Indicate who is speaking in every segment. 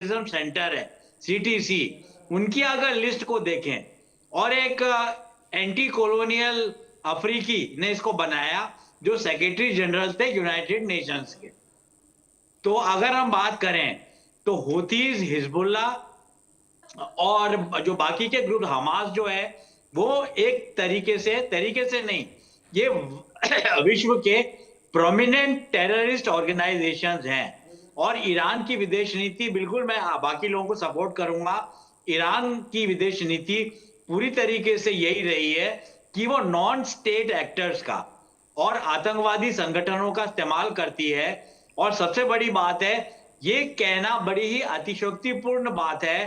Speaker 1: Centre है, CTC, उनकी अगर लिस्ट को देखें और एक एंटी कॉलोनियल अफ्रीकी ने इसको बनाया जो सेक्रेटरी जनरल थे यूनाइटेड नेशंस के। तो अगर हम बात करें तो हूथीज, हिजबुल्ला और जो बाकी के ग्रुप हमास जो है वो एक तरीके से नहीं, ये विश्व के प्रोमिनेंट टेररिस्ट ऑर्गेनाइजेशंस हैं। और ईरान की विदेश नीति, बिल्कुल मैं बाकी लोगों को सपोर्ट करूंगा, ईरान की विदेश नीति पूरी तरीके से यही रही है कि वो नॉन स्टेट एक्टर्स का और आतंकवादी संगठनों का इस्तेमाल करती है। और सबसे बड़ी बात है, ये कहना बड़ी ही अतिशयोक्तिपूर्ण बात है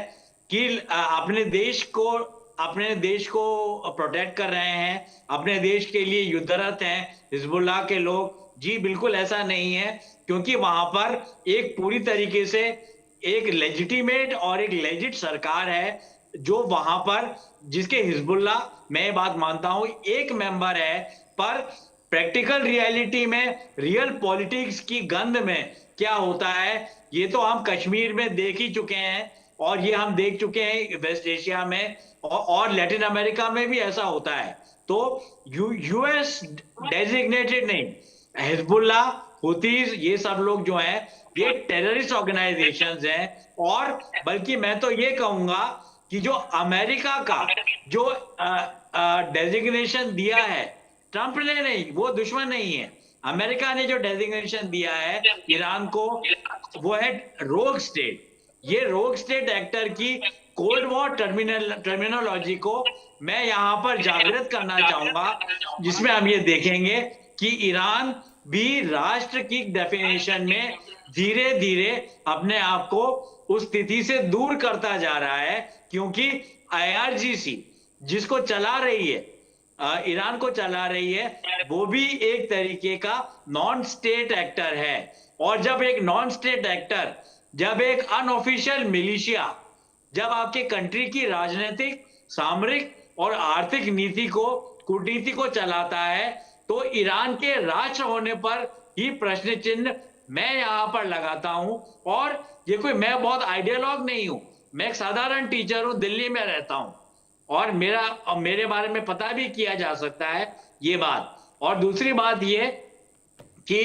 Speaker 1: कि अपने देश को प्रोटेक्ट कर रहे हैं, अपने देश के लिए युद्धरत हैं हिजबुल्लाह के लोग। जी बिल्कुल ऐसा नहीं है, क्योंकि वहां पर एक पूरी तरीके से एक लेजिटिमेट और एक लेजिट सरकार है जो वहां पर, जिसके हिजबुल्लाह, मैं ये बात मानता हूं, एक मेंबर है, पर प्रैक्टिकल रियलिटी में, रियल पॉलिटिक्स की गंध में क्या होता है ये तो हम कश्मीर में देख ही चुके हैं, और ये हम देख चुके हैं वेस्ट एशिया में, और लैटिन अमेरिका में भी ऐसा होता है। तो यूएस डेजिग्नेटेड नहीं, हिजबुल्ला, हुतीज, ये सब लोग जो हैं ये टेररिस्ट ऑर्गेनाइजेशंस हैं। और बल्कि मैं तो ये कहूंगा कि जो अमेरिका का जो डेजिग्नेशन दिया है, ट्रंप ने नहीं, वो दुश्मन नहीं है, अमेरिका ने जो डेजिग्नेशन दिया है ईरान को, वो है रोग स्टेट। ये रोग स्टेट एक्टर की कोल्ड वॉर टर्मिनोलॉजी को मैं यहां पर जागृत करना चाहूंगा, जिसमें हम ये देखेंगे कि ईरान भी राष्ट्र की डेफिनेशन में धीरे धीरे अपने आप को उस स्थिति से दूर करता जा रहा है, क्योंकि आईआरजीसी जिसको चला रही है, ईरान को चला रही है, वो भी एक तरीके का नॉन स्टेट एक्टर है। और जब एक नॉन स्टेट एक्टर, जब एक अनऑफिशियल मिलिशिया, जब आपके कंट्री की राजनीतिक, सामरिक और आर्थिक नीति को, कूटनीति को चलाता है, तो ईरान के राष्ट्र होने पर ही प्रश्न चिन्ह मैं यहां पर लगाता हूं। और ये कोई, मैं बहुत आइडियोलॉग नहीं हूं, मैं एक साधारण टीचर हूं, दिल्ली में रहता हूं, और मेरे बारे में पता भी किया जा सकता है ये बात। और दूसरी बात ये कि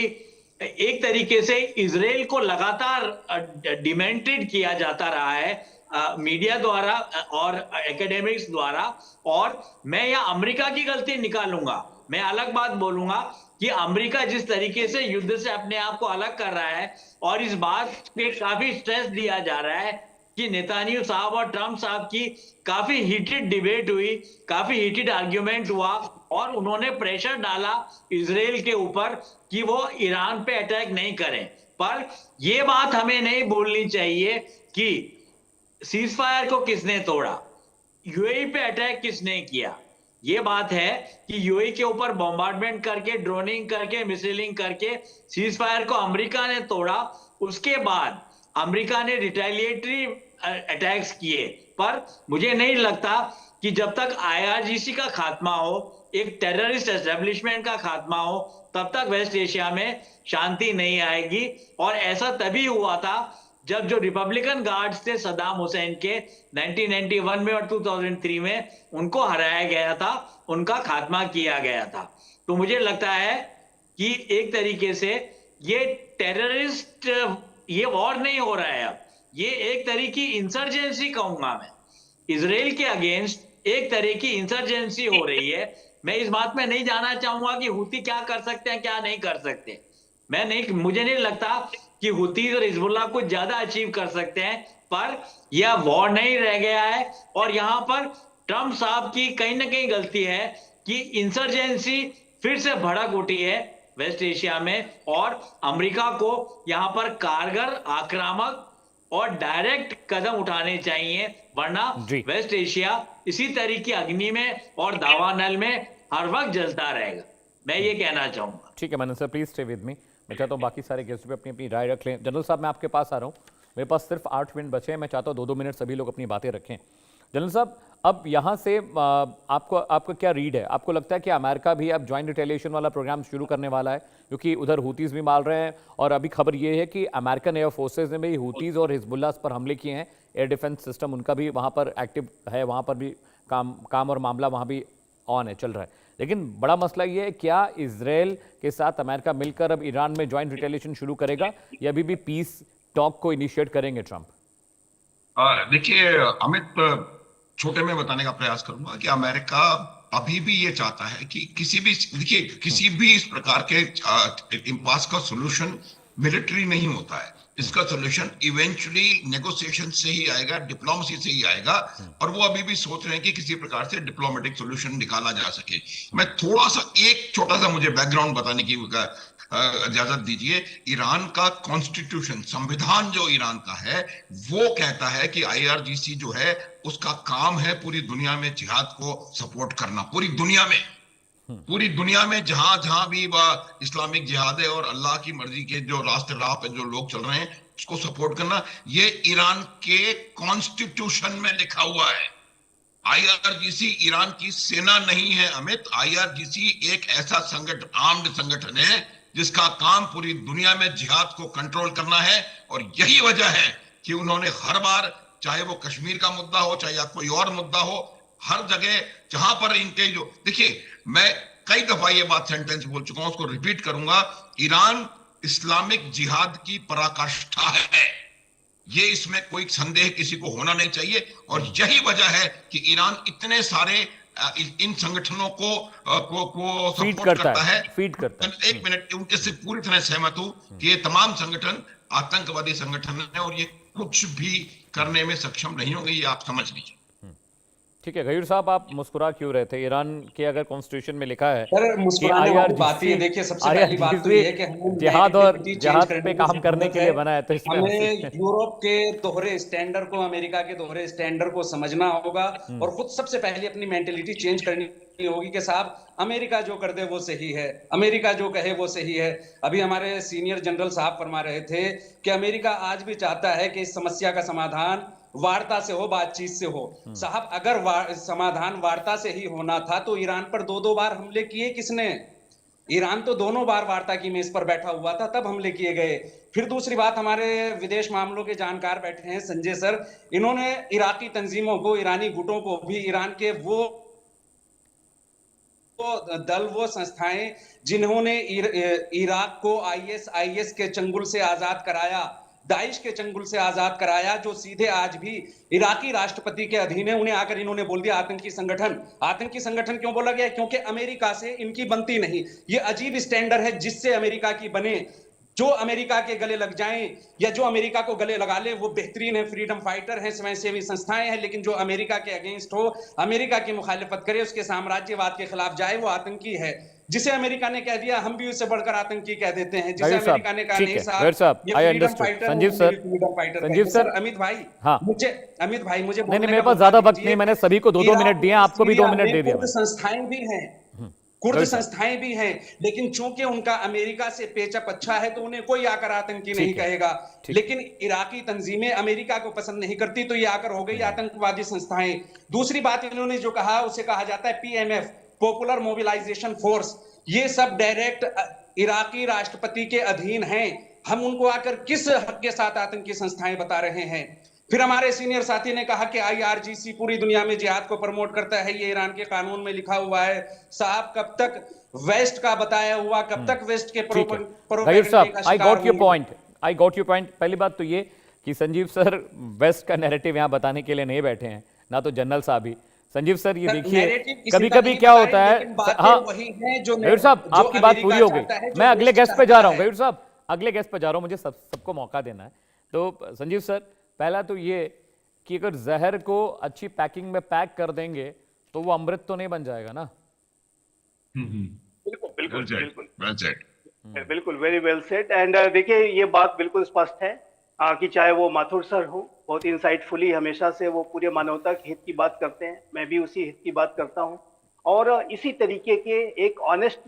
Speaker 1: एक तरीके से इजराइल को लगातार डिमेंटेड किया जाता रहा है मीडिया द्वारा और एकेडमिक्स द्वारा। और मैं यहाँ अमेरिका की गलती निकालूंगा, मैं अलग बात बोलूंगा कि अमेरिका जिस तरीके से युद्ध से अपने आप को अलग कर रहा है, और इस बात पे काफी स्ट्रेस दिया जा रहा है कि नेतान्याहू साहब और ट्रंप साहब की काफी हीटेड डिबेट हुई, काफी हीटेड आर्ग्यूमेंट हुआ, और उन्होंने प्रेशर डाला इजराइल के ऊपर कि वो ईरान पे अटैक नहीं करें। पर ये बात हमें नहीं भूलनी चाहिए कि सीज फायर को किसने तोड़ा, यूएई पे अटैक किसने किया। ये बात है कि यूएई के ऊपर बॉम्बार्डमेंट करके, ड्रोनिंग करके, मिसाइलिंग करके सीज फायर को अमेरिका ने तोड़ा। उसके बाद अमेरिका ने रिटेलिएटरी अटैक्स किए। पर मुझे नहीं लगता कि जब तक आईआरजीसी का खात्मा हो, एक टेररिस्ट एस्टेब्लिशमेंट का खात्मा हो, तब तक वेस्ट एशिया में शांति नहीं आएगी। और ऐसा तभी हुआ था जब जो रिपब्लिकन गार्ड्स थे सद्दाम हुसैन के 1991 में और 2003 में, उनको हराया गया था, उनका खात्मा किया गया था। तो मुझे लगता है कि एक तरीके से ये टेररिस्ट, ये वॉर नहीं हो रहा है, अब ये एक तरीके की इंसर्जेंसी कहूंगा मैं, इजराइल के अगेंस्ट एक तरह की इंसर्जेंसी हो रही है। मैं इस बात में नहीं जाना चाहूंगा कि हुती क्या कर सकते हैं, क्या नहीं कर सकते। मुझे नहीं लगता कि हुतीज और हिजबुल्लाह कुछ ज्यादा अचीव कर सकते हैं। पर यह वॉर नहीं रह गया है, और यहां पर ट्रंप साहब की कहीं ना कहीं गलती है कि इंसर्जेंसी फिर से भड़क उठी है वेस्ट एशिया में, और अमेरिका को यहां पर कारगर, आक्रामक और डायरेक्ट कदम उठाने चाहिए, वरना
Speaker 2: जी
Speaker 1: वेस्ट एशिया इसी तरह की अग्नि में और दावानल में हर वक्त जलता रहेगा, मैं ये कहना चाहूंगा।
Speaker 2: ठीक है Manan sir, please stay with me. मैं चाहता हूँ बाकी सारे गेस्ट भी अपनी अपनी राय रख लें। जनरल साहब, मैं आपके पास आ रहा हूँ, मेरे पास सिर्फ 8 मिनट बचे हैं, मैं चाहता हूँ 2-2 मिनट सभी लोग अपनी बातें रखें। जनरल साहब, अब यहाँ से आपका क्या रीड है? आपको लगता है कि अमेरिका भी अब ज्वाइंट रिटेलिएशन वाला प्रोग्राम शुरू करने वाला है? क्योंकि उधर हूतीज़ भी मार रहे हैं और अभी खबर ये है कि अमेरिकन एयर फोर्सेज ने भी हूतीज़ और हिजबुल्लाह पर हमले किए हैं। एयर डिफेंस सिस्टम उनका भी वहाँ पर एक्टिव है, वहाँ पर भी काम और मामला वहाँ भी ऑन है, चल रहा है। लेकिन बड़ा मसला ये है, क्या इजराइल के साथ अमेरिका मिलकर अब ईरान में ज्वाइंट रिटेलिएशन शुरू करेगा या अभी भी पीस टॉक को इनिशिएट करेंगे ट्रंप?
Speaker 3: देखिए अमित, छोटे में बताने का प्रयास करूंगा कि अमेरिका अभी भी ये चाहता है कि किसी भी इस प्रकार के इम्पास का सॉल्यूशन मिलिट्री नहीं होता है। इसका सॉल्यूशन इवेंचुअली नेगोशिएशन से ही आएगा, डिप्लोमेसी से ही आएगा। और वो अभी भी सोच रहे हैं कि किसी प्रकार से डिप्लोमेटिक सॉल्यूशन निकाला जा सके। मैं थोड़ा सा एक छोटा सा मुझे बैकग्राउंड बताने की इजाजत दीजिए। ईरान का कॉन्स्टिट्यूशन, संविधान जो ईरान का है, वो कहता है कि आईआरजीसी जो है उसका काम है पूरी दुनिया में जिहाद को सपोर्ट करना। पूरी दुनिया में जहां जहां भी इस्लामिक जिहाद है और अल्लाह की मर्जी के जो रास्ते राह पे जो लोग चल रहे हैं उसको सपोर्ट करना, ये ईरान के कॉन्स्टिट्यूशन में लिखा हुआ है। आईआरजीसी ईरान की सेना नहीं है अमित। आईआरजीसी एक ऐसा संगठन, आर्म्ड संगठन है जिसका काम पूरी दुनिया में जिहाद को कंट्रोल करना है। और यही वजह है कि उन्होंने हर बार, चाहे वो कश्मीर का मुद्दा हो चाहे या कोई और मुद्दा हो, हर जगह जहां पर इनके जो, देखिए मैं कई दफा ये बात सेंटेंस बोल चुका हूं, उसको रिपीट करूंगा, ईरान इस्लामिक जिहाद की पराकाष्ठा है। ये इसमें कोई संदेह किसी को होना नहीं चाहिए। और यही वजह है कि ईरान इतने सारे इन संगठनों को सपोर्ट करता है। एक मिनट, उनके से पूरी तरह सहमत हूं कि ये तमाम संगठन आतंकवादी संगठन है और ये कुछ भी करने में सक्षम नहीं होंगे, ये आप समझ लीजिए।
Speaker 2: ठीक है गयूर साहब, आप मुस्कुरा क्यों रहे थे? ईरान के अगर कॉन्स्टिट्यूशन में लिखा है
Speaker 4: कि आईआरजीसी, देखिए सबसे पहली बात तो ये है कि
Speaker 2: जिहाद पे काम करने के लिए बना है, तो
Speaker 4: हमें यूरोप के दोहरे स्टैंडर्ड को, अमेरिका के दोहरे स्टैंडर्ड को समझना होगा और खुद सबसे पहले अपनी मेंटेलिटी चेंज करनी होगी कि साहब अमेरिका जो कर दे वो सही है, अमेरिका जो कहे वो सही है। अभी हमारे सीनियर जनरल साहब फरमा रहे थे कि अमेरिका आज भी चाहता है कि इस समस्या का समाधान वार्ता से हो, बातचीत से हो। साहब अगर समाधान वार्ता से ही होना था तो ईरान पर दो बार हमले किए किसने? ईरान तो दोनों बार वार्ता की मेज पर बैठा हुआ था, तब हमले किए गए। फिर दूसरी बात, हमारे विदेश मामलों के जानकार बैठे हैं संजय सर, इन्होंने इराकी तंजीमों को, ईरानी गुटों को भी, ईरान के वो दल, वो संस्थाएं जिन्होंने इराक को आईएस के चंगुल से आजाद कराया, दाइश के चंगुल से आजाद कराया, जो सीधे आज भी इराकी राष्ट्रपति के अधीन है, उन्हें आकर इन्होंने बोल दिया आतंकी संगठन। आतंकी संगठन क्यों बोला गया? क्योंकि अमेरिका से इनकी बनती नहीं। ये अजीब स्टैंडर्ड है जिससे अमेरिका की बने। जो अमेरिका के गले लग जाएं या जो अमेरिका को गले लगा ले वो बेहतरीन है, फ्रीडम फाइटर है, स्वयंसेवी संस्थाएं हैं। लेकिन जो अमेरिका के अगेंस्ट हो, अमेरिका की मुखालिफत करे, उसके साम्राज्यवाद के खिलाफ जाए, वो आतंकी है। जिसे अमेरिका ने कह दिया हम भी उससे बढ़कर आतंकी कह देते हैं। जिसे अमेरिका ने कहा नहीं साहब ये freedom fighter, freedom fighter. Sir Amit भाई, मुझे
Speaker 2: नहीं, मेरे पास ज्यादा वक्त नहीं, मैंने सभी को 2-2 मिनट दिए, आपको भी 2 मिनट दे दिया।
Speaker 4: संस्थाएं भी हैं, कुर्द संस्थाएं भी हैं, लेकिन चूंकि उनका अमेरिका से पेचअप अच्छा है तो उन्हें कोई आकर आतंकी नहीं कहेगा। लेकिन इराकी तंजीमें अमेरिका को पसंद नहीं करती तो ये आकर हो गई आतंकवादी संस्थाएं। दूसरी बात इन्होंने जो कहा उसे कहा जाता है पीएमएफ, पॉपुलर मोबिलाइजेशन फोर्स। ये सब डायरेक्ट इराकी राष्ट्रपति के अधीन हैं। हम उनको आकर किस हक के साथ आतंकी संस्थाएं बता रहे हैं? फिर हमारे सीनियर साथी ने कहा कि आईआरजीसी पूरी दुनिया में जिहाद को प्रमोट करता है, ये ईरान के कानून में लिखा हुआ है। साहब कब तक वेस्ट का बताया हुआ, कब तक वेस्ट के
Speaker 2: आई गॉट योर पॉइंट। पहली बात तो ये कि संजीव सर वेस्ट का नैरेटिव यहाँ बताने के लिए नहीं बैठे हैं, ना तो जनरल साहब ही। संजीव सर ये देखिए कभी कभी क्या होता है, हाँ गयूर साहब आपकी बात पूरी हो गई, मैं अगले गेस्ट पे जा रहा हूँ। गयूर साहब अगले गेस्ट पे जा रहा हूँ, मुझे सबको मौका देना है। तो संजीव सर, पहला तो ये कि अगर जहर को अच्छी पैकिंग में पैक कर देंगे तो वो अमृत तो नहीं बन जाएगा ना?
Speaker 5: बिल्कुल वेरी वेल सेड। एंड देखिए ये बात बिल्कुल स्पष्ट है कि चाहे वो माथुर सर हो, बहुत इंसाइटफुली हमेशा से वो पूरे मानवता के हित की बात करते हैं, मैं भी उसी हित की बात करता हूं। और इसी तरीके के एक ऑनेस्ट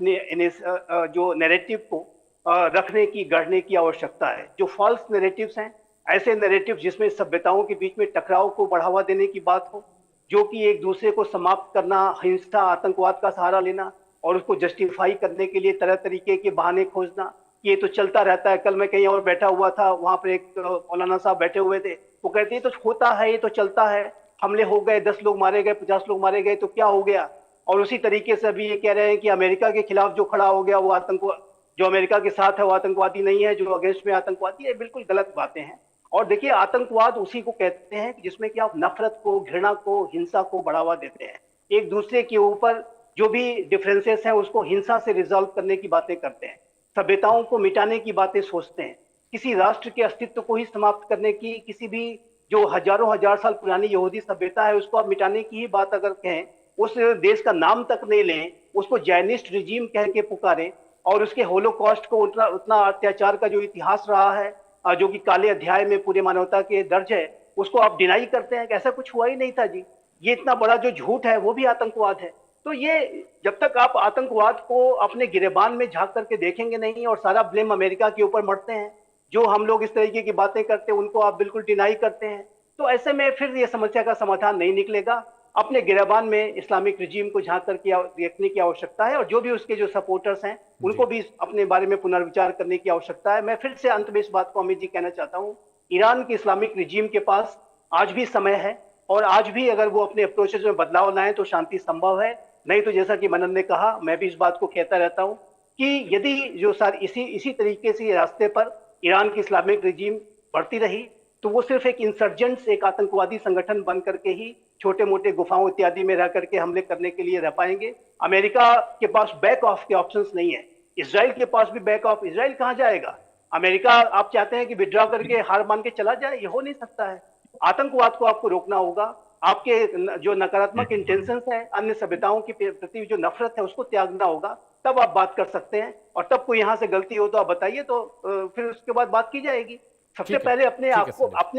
Speaker 5: जो नैरेटिव को रखने की, गढ़ने की आवश्यकता है। जो फॉल्स नैरेटिव्स हैं, ऐसे नैरेटिव जिसमें सभ्यताओं के बीच में टकराव को बढ़ावा देने की बात हो, जो कि एक दूसरे को समाप्त करना, हिंसा, आतंकवाद का सहारा लेना और उसको जस्टिफाई करने के लिए तरह तरीके के बहाने खोजना, ये तो चलता रहता है। कल मैं कहीं और बैठा हुआ था, वहां पर एक मौलाना साहब बैठे हुए थे, वो कहते हैं तो होता है, ये तो चलता है, हमले हो गए, 10 लोग मारे गए, 50 लोग मारे गए, तो क्या हो गया। और उसी तरीके से अभी ये कह रहे हैं कि अमेरिका के खिलाफ जो खड़ा हो गया वो आतंकवाद, जो अमेरिका के साथ है वो आतंकवादी नहीं है, जो अगेंस्ट में आतंकवादी है। बिल्कुल गलत बातें हैं। और देखिए, आतंकवाद उसी को कहते हैं जिसमें कि आप नफरत को, घृणा को, हिंसा को बढ़ावा देते हैं, एक दूसरे के ऊपर जो भी डिफरेंसेस हैं उसको हिंसा से रिजॉल्व करने की बातें करते हैं, सभ्यताओं को मिटाने की बातें सोचते हैं, किसी राष्ट्र के अस्तित्व को ही समाप्त करने की, किसी भी जो हजारों हजार साल पुरानी यहूदी सभ्यता है उसको आप मिटाने की ही बात अगर कहें, उस देश का नाम तक नहीं लें, उसको जायनिस्ट रिजीम कह के पुकारें और उसके होलोकॉस्ट को उतना अत्याचार का जो इतिहास रहा है, जो कि काले अध्याय में पूरे मानवता के दर्ज है, उसको आप डिनाई करते हैं कि ऐसा कुछ हुआ ही नहीं था जी। ये इतना बड़ा जो झूठ है वो भी आतंकवाद है। तो ये जब तक आप आतंकवाद को अपने गिरेबान में झांक करके देखेंगे नहीं और सारा ब्लेम अमेरिका के ऊपर मढ़ते हैं, जो हम लोग इस तरीके की बातें करते हैं उनको आप बिल्कुल डिनाई करते हैं, तो ऐसे में फिर ये समस्या का समाधान नहीं निकलेगा। अपने गिरेबान में इस्लामिक रिजीम को झांक करके देखने की आवश्यकता है और जो भी उसके जो सपोर्टर्स हैं उनको भी अपने बारे में पुनर्विचार करने की आवश्यकता है। मैं फिर से अंत में इस बात को अमित जी कहना चाहता हूँ, ईरान के इस्लामिक रिजीम के पास आज भी समय है और आज भी अगर वो अपने अप्रोचेस में बदलाव लाएं तो शांति संभव है। नहीं तो जैसा कि मनन ने कहा, मैं भी इस बात को कहता रहता हूँ कि यदि जो इसी तरीके से रास्ते पर ईरान की इस्लामिक रिजीम बढ़ती रही तो वो सिर्फ एक इंसर्जेंट्स, एक आतंकवादी संगठन बन करके ही छोटे मोटे गुफाओं इत्यादि में रह करके हमले करने के लिए रह पाएंगे। अमेरिका के पास बैक ऑफ के ऑप्शंस नहीं है, इजराइल के पास भी बैक ऑफ, इजराइल कहाँ जाएगा। अमेरिका आप चाहते हैं कि विड्रॉ करके हार मान के चला जाए, ये हो नहीं सकता है। आतंकवाद को आपको रोकना होगा, आपके जो नकारात्मक इंटेंशंस है, अन्य सभ्यताओं के प्रति जो नफरत है उसको त्यागना होगा, तब आप बात कर सकते हैं। और तब कोई यहाँ से गलती हो तो आप बताइए, तो फिर उसके बाद बात की जाएगी। सबसे पहले अपने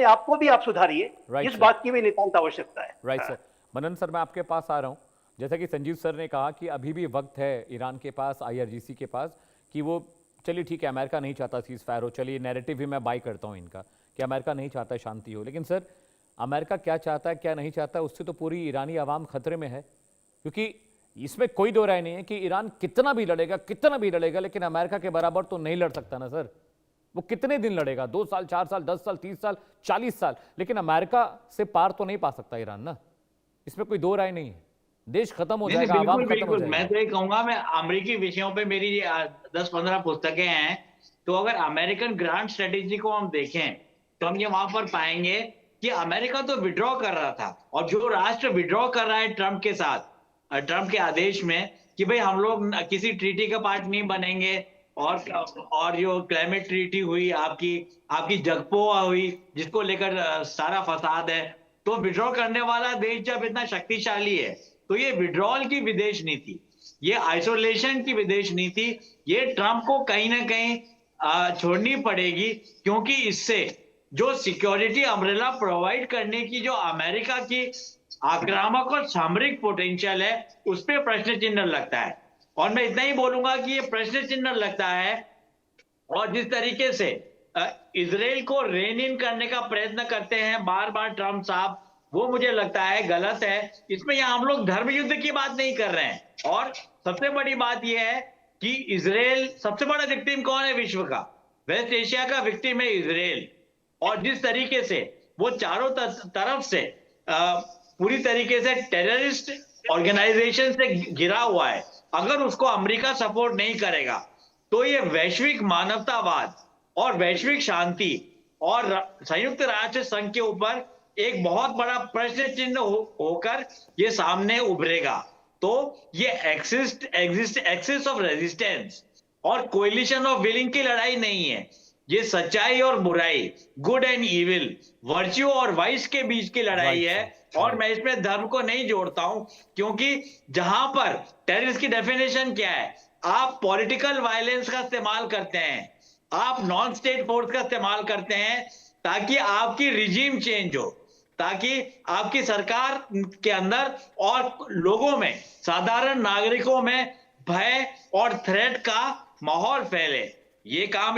Speaker 5: आप को भी आप सुधारिए, इस बात की भी नितांत आवश्यकता है।
Speaker 2: Right sir. मनन सर, मैं आपके पास आ रहा हूँ। जैसा कि संजीव सर ने कहा कि अभी भी वक्त है ईरान के पास, IRGC के पास, कि वो, चलिए ठीक है, अमेरिका नहीं चाहता सीज फायर हो, चलिए नैरेटिव भी मैं बाय करता हूँ इनका कि अमेरिका नहीं चाहता शांति हो, लेकिन सर अमेरिका क्या चाहता है क्या नहीं चाहता उससे तो पूरी ईरानी आवाम खतरे में है, क्योंकि इसमें कोई दो राय नहीं है कि ईरान कितना भी लड़ेगा, लेकिन अमेरिका के बराबर तो नहीं लड़ सकता ना सर। वो कितने दिन लड़ेगा, 2 साल, 4 साल, 10 साल, 30 साल, 40 साल, लेकिन अमेरिका से पार तो नहीं पा सकता ईरान ना। इसमें कोई दो राय नहीं है। देश खत्म हो जाएगा, आवाम खत्म हो जाएगा।
Speaker 1: मैं तो ये कहूंगा, मैं अमेरिकी विषयों पे मेरी 10-15 पुस्तकें हैं, तो अगर अमेरिकन ग्रांड स्ट्रेटेजी को हम देखें तो हम ये वहां पर पाएंगे कि अमेरिका तो विड्रॉ कर रहा था, और जो राष्ट्र विड्रॉ कर रहा है ट्रंप के साथ, ट्रंप के आदेश में कि भाई हम लोग किसी ट्रीटी का पार्ट नहीं बनेंगे, और जो क्लाइमेट ट्रीटी हुई, आपकी जगपोआ हुई, जिसको लेकर सारा फसाद है, तो विड्रॉ करने वाला देश जब इतना शक्तिशाली है तो ये विड्रॉल की विदेश नीति, ये आइसोलेशन की विदेश नीति, ये ट्रंप को कहीं ना कहीं छोड़नी पड़ेगी, क्योंकि इससे जो सिक्योरिटी अम्ब्रेला प्रोवाइड करने की जो अमेरिका की आक्रामक और सामरिक पोटेंशियल है, उस पर प्रश्न चिन्ह लगता है। और मैं इतना ही बोलूंगा कि ये प्रश्न चिन्ह लगता है, और जिस तरीके से इजराइल को रेन इन करने का प्रयत्न करते हैं बार बार ट्रंप साहब, वो मुझे लगता है गलत है। इसमें यहाँ हम लोग धर्म युद्ध की बात नहीं कर रहे हैं, और सबसे बड़ी बात यह है कि इजराइल सबसे बड़ा विक्टिम कौन है विश्व का? वेस्ट एशिया का विक्टिम है इजराइल। और जिस तरीके से वो चारों तरफ से पूरी तरीके से टेररिस्ट ऑर्गेनाइजेशन से घिरा हुआ है, अगर उसको अमेरिका सपोर्ट नहीं करेगा तो ये वैश्विक मानवतावाद और वैश्विक शांति और संयुक्त राष्ट्र संघ के ऊपर एक बहुत बड़ा प्रश्न चिन्ह होकर ये सामने उभरेगा। तो ये एक्सिस ऑफ रेजिस्टेंस और कोएलिशन ऑफ विलिंग की लड़ाई नहीं है, ये सच्चाई और बुराई, गुड एंड इविल, वर्च्यू और वाइस के बीच की लड़ाई है। और मैं इसमें धर्म को नहीं जोड़ता हूं, क्योंकि जहां पर टेररिस्ट की डेफिनेशन क्या है, आप पॉलिटिकल वायलेंस का इस्तेमाल करते हैं, आप नॉन स्टेट फोर्स का इस्तेमाल करते हैं ताकि आपकी रिजीम चेंज हो, ताकि आपकी सरकार के अंदर और लोगों में, साधारण नागरिकों में भय और थ्रेट का माहौल फैले। ये काम